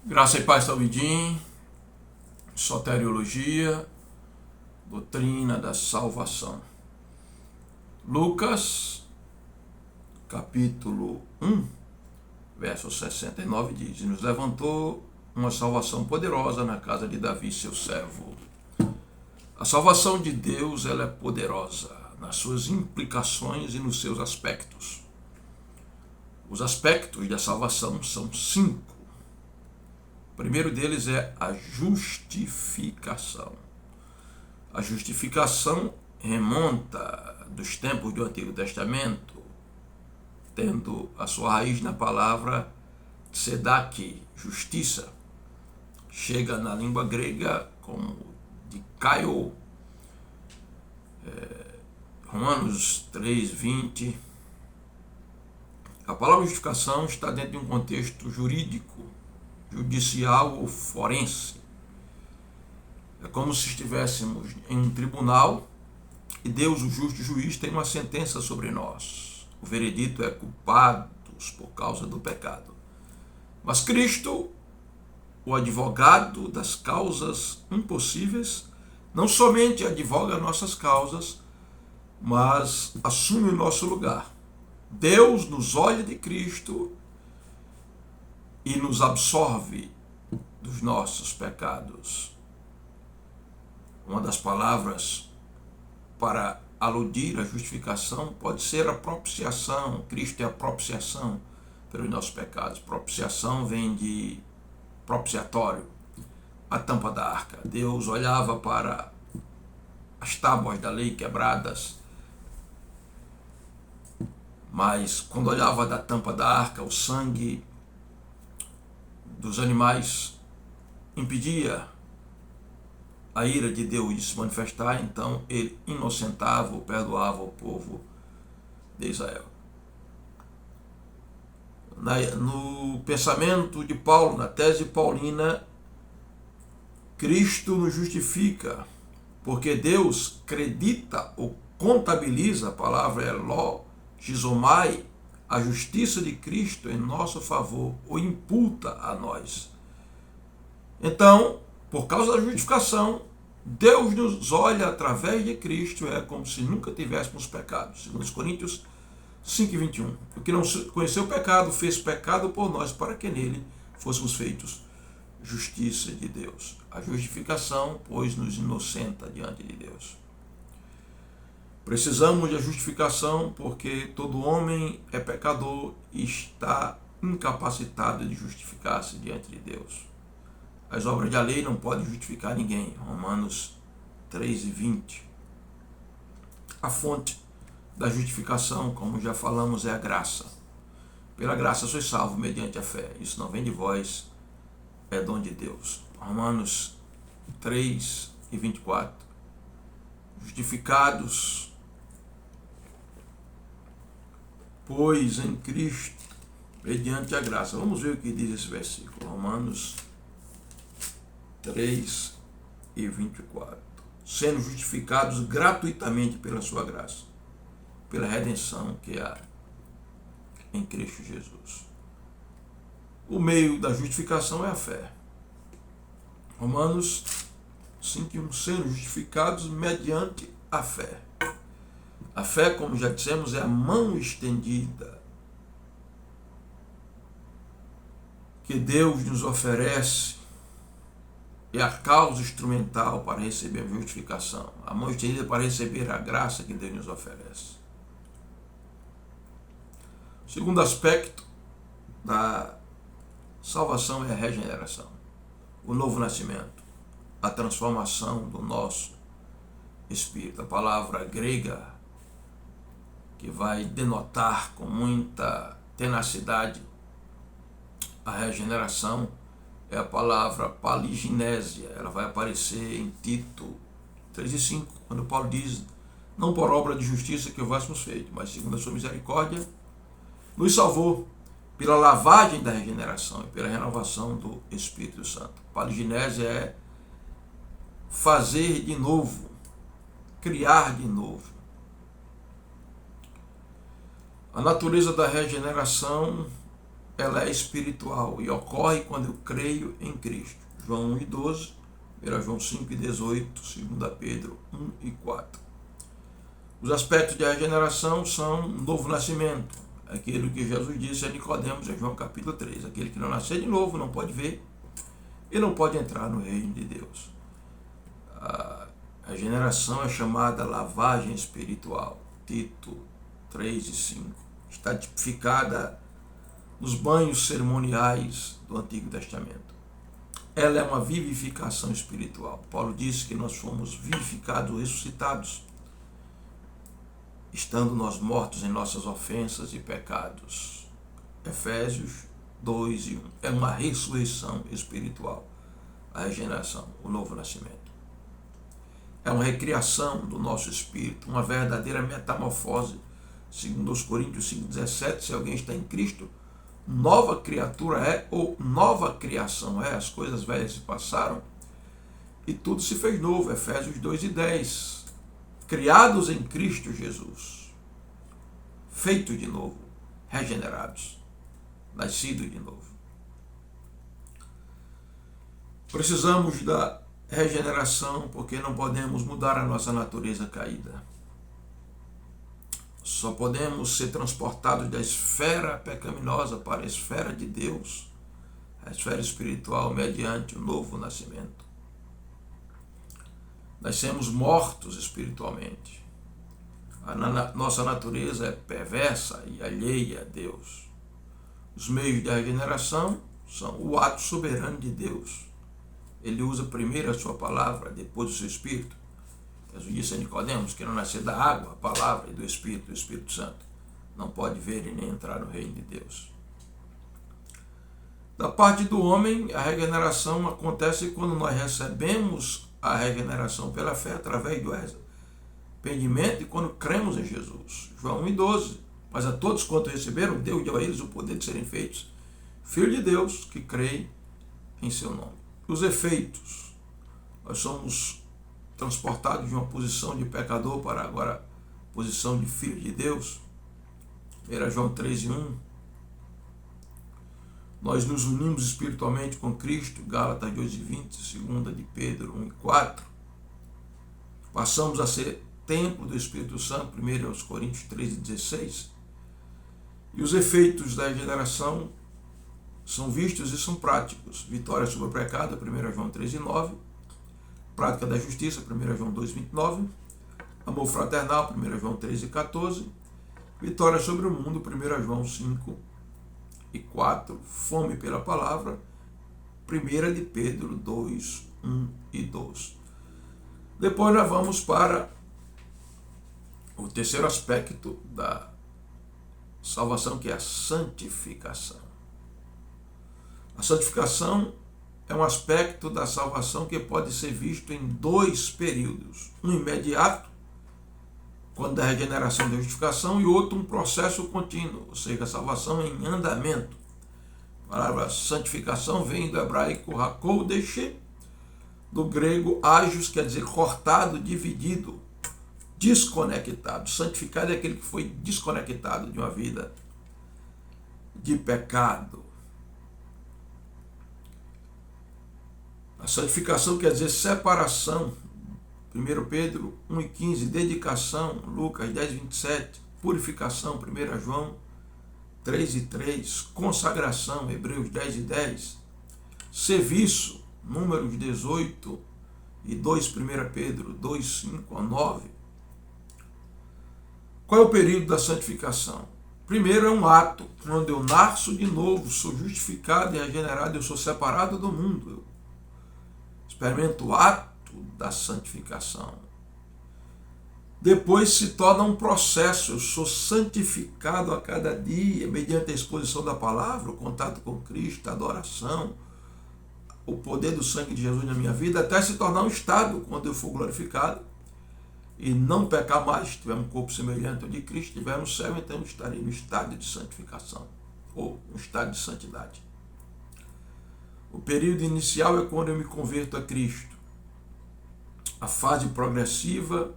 Graça e paz, Talmidim, soteriologia, doutrina da salvação. Lucas, capítulo 1, verso 69 diz: E nos levantou uma salvação poderosa na casa de Davi, seu servo. A salvação de Deus, ela é poderosa nas suas implicações e nos seus aspectos. Os aspectos da salvação são 5. O primeiro deles é a justificação. A justificação remonta dos tempos do Antigo Testamento, tendo a sua raiz na palavra tzedak, justiça. Chega na língua grega como dikaio, Romanos 3:20. A palavra justificação está dentro de um contexto jurídico, judicial ou forense. É como se estivéssemos em um tribunal e Deus, o justo juiz, tem uma sentença sobre nós. O veredito é culpados por causa do pecado. Mas Cristo, o advogado das causas impossíveis, não somente advoga nossas causas, mas assume o nosso lugar. Deus nos olha de Cristo e nos absorve dos nossos pecados. Uma das palavras para aludir à justificação pode ser a propiciação. Cristo é a propiciação pelos nossos pecados. Propiciação vem de propiciatório, a tampa da arca. Deus olhava para as tábuas da lei quebradas, mas quando olhava da tampa da arca, o sangue dos animais impedia a ira de Deus de se manifestar, então ele inocentava ou perdoava o povo de Israel. No pensamento de Paulo, na tese paulina, Cristo nos justifica, porque Deus credita ou contabiliza, a palavra é logizomai, a justiça de Cristo em nosso favor, ou imputa a nós. Então, por causa da justificação, Deus nos olha através de Cristo, é como se nunca tivéssemos pecado. 2 Coríntios 5:21. O que não conheceu o pecado, fez pecado por nós, para que nele fôssemos feitos justiça de Deus. A justificação, pois, nos inocenta diante de Deus. Precisamos da justificação porque todo homem é pecador e está incapacitado de justificar-se diante de Deus. As obras da lei não podem justificar ninguém. Romanos 3:20. A fonte da justificação, como já falamos, é a graça. Pela graça sois salvos mediante a fé. Isso não vem de vós, é dom de Deus. Romanos 3:24. Justificados, pois em Cristo, mediante a graça. Vamos ver o que diz esse versículo. Romanos 3:24. Sendo justificados gratuitamente pela sua graça, pela redenção que há em Cristo Jesus. O meio da justificação é a fé. Romanos 5:1. Sendo justificados mediante a fé. A fé, como já dissemos, é a mão estendida que Deus nos oferece, é a causa instrumental para receber a justificação. A mão estendida para receber a graça que Deus nos oferece. O segundo aspecto da salvação é a regeneração, o novo nascimento, a transformação do nosso espírito. A palavra grega que vai denotar com muita tenacidade a regeneração é a palavra paliginésia. Ela vai aparecer em Tito 3:5, quando Paulo diz: não por obra de justiça que houvéssemos feito, mas segundo a sua misericórdia, nos salvou pela lavagem da regeneração e pela renovação do Espírito Santo. Paliginésia é fazer de novo, criar de novo. A natureza da regeneração ela é espiritual e ocorre quando eu creio em Cristo. João 1:12, 1 João 5:18, 2 Pedro 1:4. Os aspectos da regeneração são novo nascimento, aquilo que Jesus disse a Nicodemos em João capítulo 3. Aquele que não nascer de novo não pode ver e não pode entrar no reino de Deus. A regeneração é chamada lavagem espiritual. Tito 3:5. Está tipificada nos banhos cerimoniais do Antigo Testamento. Ela é uma vivificação espiritual. Paulo disse que nós fomos vivificados, ressuscitados, estando nós mortos em nossas ofensas e pecados. Efésios 2:1. É uma ressurreição espiritual, a regeneração, o novo nascimento. É uma recriação do nosso espírito, uma verdadeira metamorfose. Segundo os Coríntios 5:17, se alguém está em Cristo, nova criatura é, ou nova criação é. As coisas velhas se passaram e tudo se fez novo. Efésios 2:10. Criados em Cristo Jesus, feitos de novo, regenerados, nascidos de novo. Precisamos da regeneração porque não podemos mudar a nossa natureza caída. Só podemos ser transportados da esfera pecaminosa para a esfera de Deus, a esfera espiritual, mediante o novo nascimento. Nascemos mortos espiritualmente. A nossa natureza é perversa e alheia a Deus. Os meios da regeneração são o ato soberano de Deus. Ele usa primeiro a sua palavra, depois o seu Espírito. Jesus disse a Nicodemos que não nascer da água, a palavra e do Espírito Santo, não pode ver e nem entrar no reino de Deus. Da parte do homem, a regeneração acontece quando nós recebemos a regeneração pela fé através do arrependimento e quando cremos em Jesus. João 1:12. Mas a todos quanto receberam, Deus deu a eles o poder de serem feitos filhos de Deus, que creem em seu nome. Os efeitos: nós somos transportados de uma posição de pecador para agora a posição de filho de Deus. 1 João 3:1. Nós nos unimos espiritualmente com Cristo, Gálatas 2:20, 2 de Pedro 1:4. Passamos a ser templo do Espírito Santo, 1 Coríntios 13:16. E os efeitos da regeneração são vistos e são práticos. Vitória sobre o pecado, 1 João 3:9. Prática da justiça, 1 João 2:29. Amor fraternal, 1 João 13:14. Vitória sobre o mundo, 1 João 5:4. Fome pela palavra, 1 de Pedro 2:1-2. Depois nós vamos para o terceiro aspecto da salvação, que é a santificação. A santificação é um aspecto da salvação que pode ser visto em dois períodos. Um imediato, quando da regeneração e da justificação, e outro um processo contínuo, ou seja, a salvação em andamento. A palavra santificação vem do hebraico hakodesh, do grego agios, quer dizer cortado, dividido, desconectado. Santificado é aquele que foi desconectado de uma vida de pecado. A santificação quer dizer separação. 1 Pedro 1:15, dedicação. Lucas 10:27, purificação. 1 João 3:3, consagração. Hebreus 10:10, serviço. Números 18:2, 1 Pedro 2:5-9. Qual é o período da santificação? Primeiro é um ato, quando eu nasço de novo, sou justificado e regenerado, eu sou separado do mundo. Eu experimento o ato da santificação. Depois se torna um processo, eu sou santificado a cada dia, mediante a exposição da palavra, o contato com Cristo, a adoração, o poder do sangue de Jesus na minha vida, até se tornar um estado, quando eu for glorificado, e não pecar mais, tiver um corpo semelhante ao de Cristo, estiver no céu, então eu estarei no estado de santificação, ou no estado de santidade. O período inicial é quando eu me converto a Cristo. A fase progressiva,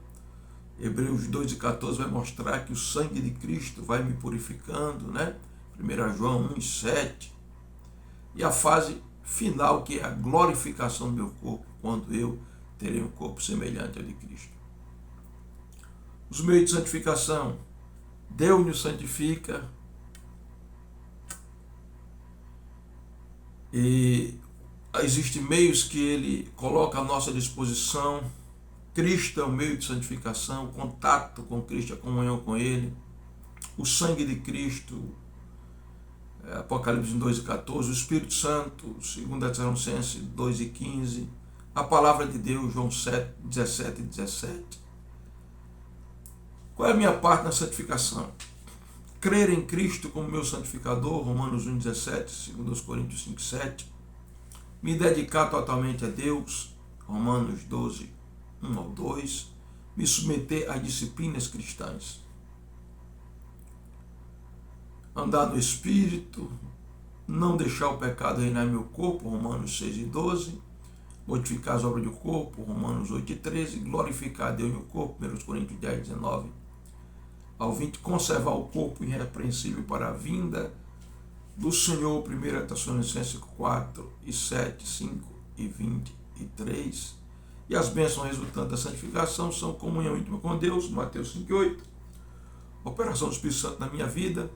Hebreus 2:14, vai mostrar que o sangue de Cristo vai me purificando, 1 João 1,7. E a fase final, que é a glorificação do meu corpo, quando eu terei um corpo semelhante ao de Cristo. Os meios de santificação: Deus nos santifica e existem meios que Ele coloca à nossa disposição. Cristo é o meio de santificação, o contato com Cristo, a comunhão com Ele, o sangue de Cristo, Apocalipse 2,14, o Espírito Santo, 2 Tessalonicenses 2,15, a palavra de Deus, João 7, 17 e 17. Qual é a minha parte na santificação? Crer em Cristo como meu santificador, Romanos 1,17, 2 Coríntios 5,7. Me dedicar totalmente a Deus, Romanos 12, 1 ao 2. Me submeter às disciplinas cristãs. Andar no Espírito, não deixar o pecado reinar em meu corpo, Romanos 6 e 12. Mortificar as obras do corpo, Romanos 8 e 13. Glorificar a Deus no corpo, 1 Coríntios 10, 19 ao 20. Conservar o corpo irrepreensível para a vinda do Senhor, 1 Tessalonicenses 4 e 7, 5 e 23. E as bênçãos resultantes da santificação são comunhão íntima com Deus, Mateus 5 e 8. Operação do Espírito Santo na minha vida,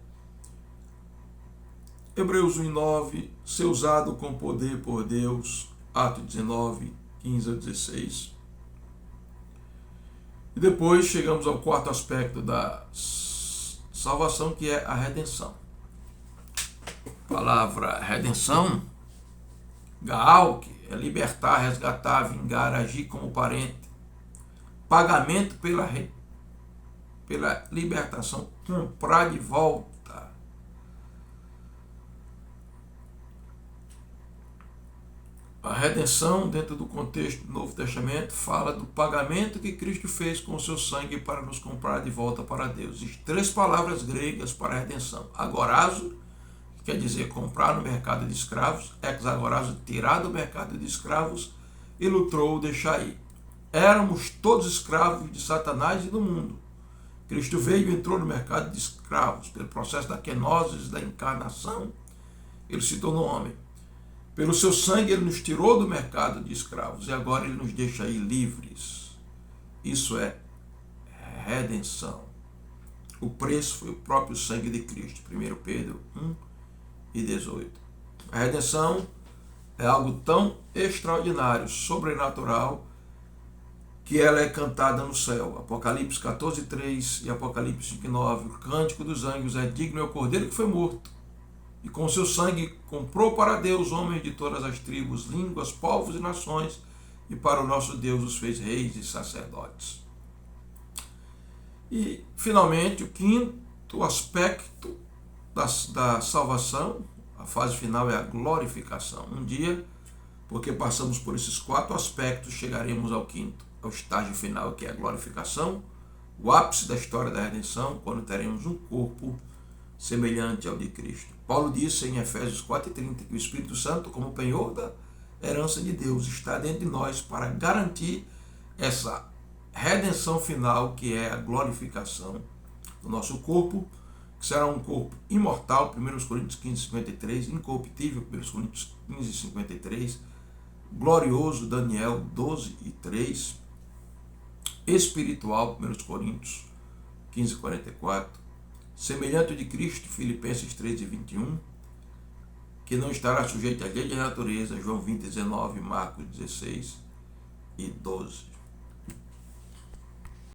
Hebreus 1 e 9. Ser usado com poder por Deus, Atos 19, 15 a 16. E depois chegamos ao quarto aspecto da salvação, que é a redenção. A palavra redenção, Gaal, que é libertar, resgatar, vingar, agir como parente. Pagamento pela libertação, comprar de volta. A redenção, dentro do contexto do Novo Testamento, fala do pagamento que Cristo fez com o seu sangue para nos comprar de volta para Deus. Existem 3 palavras gregas para a redenção. Agorazo, que quer dizer comprar no mercado de escravos. Exagorazo, tirar do mercado de escravos. E lutrou, deixar ir. Éramos todos escravos de Satanás e do mundo. Cristo veio e entrou no mercado de escravos. Pelo processo da kenosis, da encarnação, ele se tornou homem. Pelo seu sangue ele nos tirou do mercado de escravos e agora ele nos deixa aí livres. Isso é redenção. O preço foi o próprio sangue de Cristo. 1 Pedro 1 e 18. A redenção é algo tão extraordinário, sobrenatural, que ela é cantada no céu. Apocalipse 14, 3 e Apocalipse 5, 9. O cântico dos anjos é digno é o cordeiro que foi morto. E com seu sangue comprou para Deus homens de todas as tribos, línguas, povos e nações, e para o nosso Deus os fez reis e sacerdotes. E, finalmente, o quinto aspecto da salvação, a fase final, é a glorificação. Um dia, porque passamos por esses 4 aspectos, chegaremos ao quinto, ao estágio final, que é a glorificação, o ápice da história da redenção, quando teremos um corpo semelhante ao de Cristo. Paulo disse em Efésios 4:30 que o Espírito Santo, como penhor da herança de Deus, está dentro de nós para garantir essa redenção final, que é a glorificação do nosso corpo, que será um corpo imortal, 1 Coríntios 15:53, incorruptível, 1 Coríntios 15:53, glorioso, Daniel 12:3, espiritual, 1 Coríntios 15:44, semelhante de Cristo, Filipenses 3:21, que não estará sujeito à lei da natureza, João 20:19, Marcos 16 e 12.